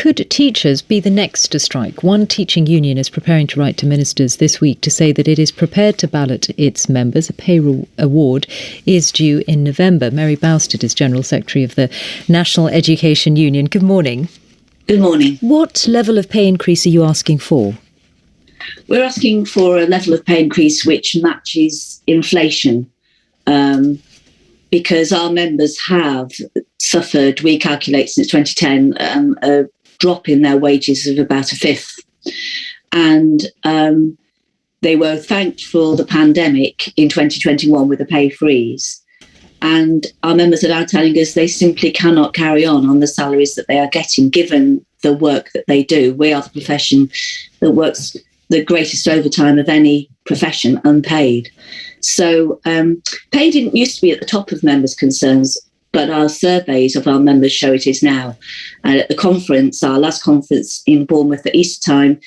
Could teachers be the next to strike? One teaching union is preparing to write to ministers this week to say that it is prepared to ballot its members. A pay award is due in November. Mary Bousted is General Secretary of the National Education Union. Good morning. Good morning. What level of pay increase are you asking for? We're asking for a level of pay increase which matches inflation, because our members have suffered, we calculate since 2010, a drop in their wages of about a fifth. And they were thanked for the pandemic in 2021 with a pay freeze. And our members are now telling us they simply cannot carry on the salaries that they are getting, given the work that they do. We are the profession that works the greatest overtime of any profession, unpaid. So pay didn't used to be at the top of members' concerns, but our surveys of our members show it is now. And at the conference, our last conference in Bournemouth at Easter time,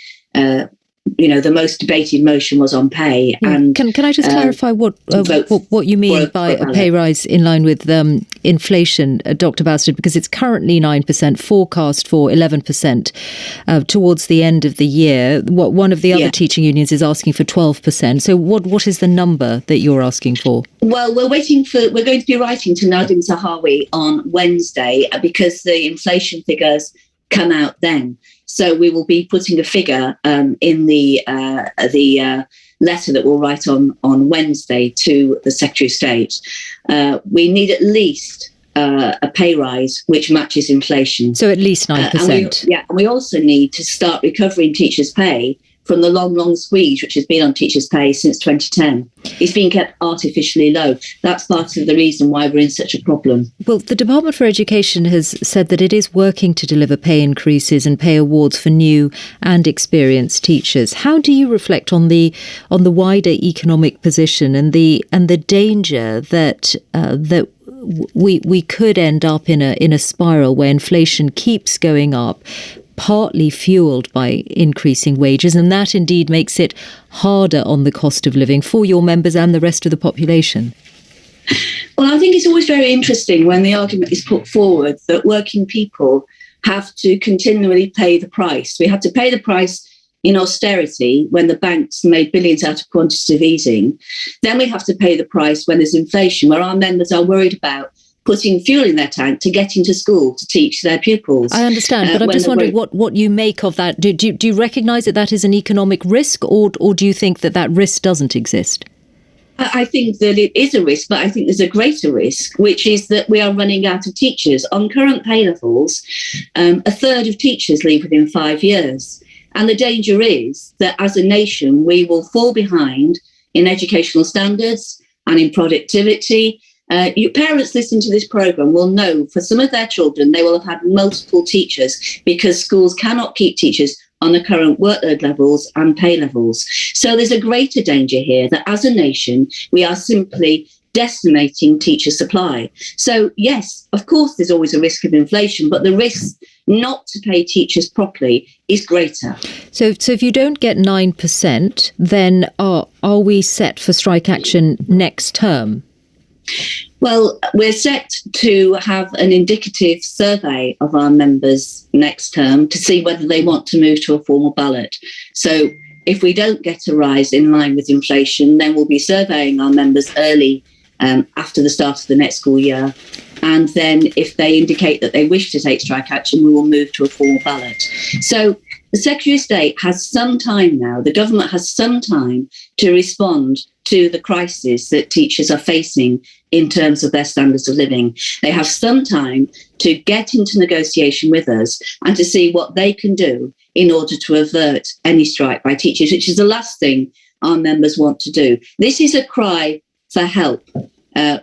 the most debated motion was on pay. Yeah. And can I just clarify what you mean by a pay rise in line with inflation, Dr. Bousted, because it's currently 9%, forecast for 11% towards the end of the year. One of the other teaching unions is asking for 12%. So what is the number that you're asking for? Well, we're going to be writing to Nadim Zahawi on Wednesday because the inflation figures come out then. So we will be putting a figure in the letter that we'll write on Wednesday to the Secretary of State. We need at least a pay rise which matches inflation. So at least 9%. And we also need to start recovering teachers' pay from the long squeeze which has been on teachers' pay since 2010. It's been kept artificially low. That's part of the reason why we're in such a problem. Well, the Department for Education has said that it is working to deliver pay increases and pay awards for new and experienced teachers. How do you reflect on the wider economic position and the danger that we could end up in a spiral where inflation keeps going up, partly fuelled by increasing wages, and that indeed makes it harder on the cost of living for your members and the rest of the population? Well, I think it's always very interesting when the argument is put forward that working people have to continually pay the price. We have to pay the price in austerity when the banks made billions out of quantitative easing. Then we have to pay the price when there's inflation, where our members are worried about putting fuel in their tank to get into school to teach their pupils. I understand, but I'm just wondering what you make of that. Do you recognise that is an economic risk, or do you think that risk doesn't exist? I think that it is a risk, but I think there's a greater risk, which is that we are running out of teachers. On current pay levels, a third of teachers leave within 5 years. And the danger is that as a nation, we will fall behind in educational standards and in productivity. Parents listening to this programme will know for some of their children, they will have had multiple teachers because schools cannot keep teachers on the current workload levels and pay levels. So there's a greater danger here that as a nation, we are simply decimating teacher supply. So yes, of course, there's always a risk of inflation, but the risk not to pay teachers properly is greater. So if you don't get 9%, then are we set for strike action next term? Well, we're set to have an indicative survey of our members next term to see whether they want to move to a formal ballot. So if we don't get a rise in line with inflation, then we'll be surveying our members early after the start of the next school year. And then if they indicate that they wish to take strike action, we will move to a formal ballot. So the Secretary of State has some time now, the government has some time to respond to the crisis that teachers are facing in terms of their standards of living. They have some time to get into negotiation with us and to see what they can do in order to avert any strike by teachers, which is the last thing our members want to do. This is a cry for help.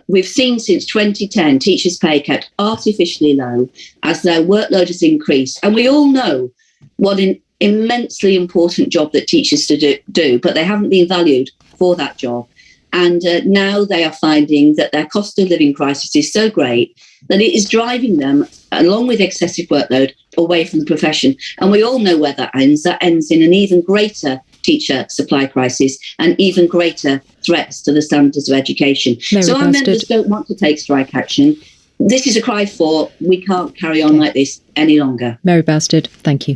We've seen since 2010 teachers' pay kept artificially low as their workload has increased. And we all know what an immensely important job that teachers do, but they haven't been valued for that job. And now they are finding that their cost of living crisis is so great that it is driving them, along with excessive workload, away from the profession. And we all know where that ends. That ends in an even greater teacher supply crisis and even greater threats to the standards of education. So our members don't want to take strike action. this is a cry for, we can't carry on like this any longer. Mary Bousted, thank you.